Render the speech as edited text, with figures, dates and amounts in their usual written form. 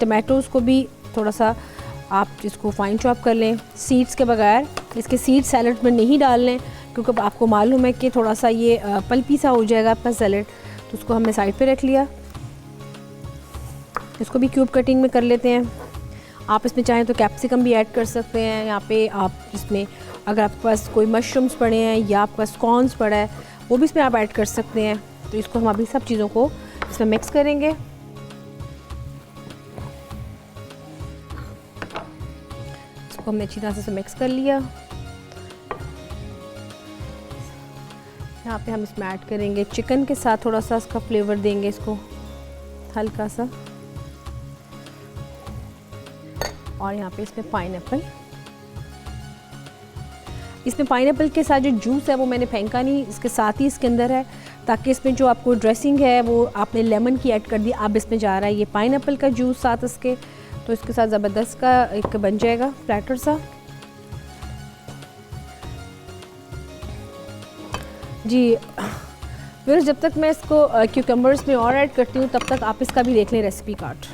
Tomatoes को भी थोड़ा सा आप इसको फाइन चॉप कर लें सीड्स के बगैर। इसके सीड सैलड में नहीं डालने क्योंकि आपको मालूम है कि थोड़ा सा ये पल्पी सा हो जाएगा आपका सैलड, तो उसको हमने साइड पे रख लिया। इसको भी क्यूब कटिंग में कर लेते हैं। आप इसमें चाहें तो कैप्सिकम भी ऐड कर सकते हैं। यहाँ पे आप इसमें अगर आपके पास कोई मशरूम्स पड़े हैं या आपके पास कॉर्न्स पड़ा है वो भी इसमें आप ऐड कर सकते हैं। तो इसको हम अभी सब चीज़ों को इसमें मिक्स करेंगे। इसको हमने अच्छी तरह से मिक्स कर लिया। यहाँ पे हम इसमें ऐड करेंगे चिकन के साथ, थोड़ा सा इसका फ्लेवर देंगे इसको हल्का सा। और यहाँ पे इसमें पाइनएप्पल, इसमें पाइनएप्पल के साथ जो जूस है वो मैंने फेंका नहीं, इसके साथ ही इसके अंदर है, ताकि इसमें जो आपको ड्रेसिंग है वो आपने लेमन की ऐड कर दी, अब इसमें जा रहा है ये पाइनएप्पल का जूस साथ इसके, तो इसके साथ ज़बरदस्त का एक बन जाएगा प्लेटर सा। जी फिर जब तक मैं इसको क्यूकम्बर्स में और ऐड करती हूँ तब तक आप इसका भी देख लें रेसिपी कार्ड।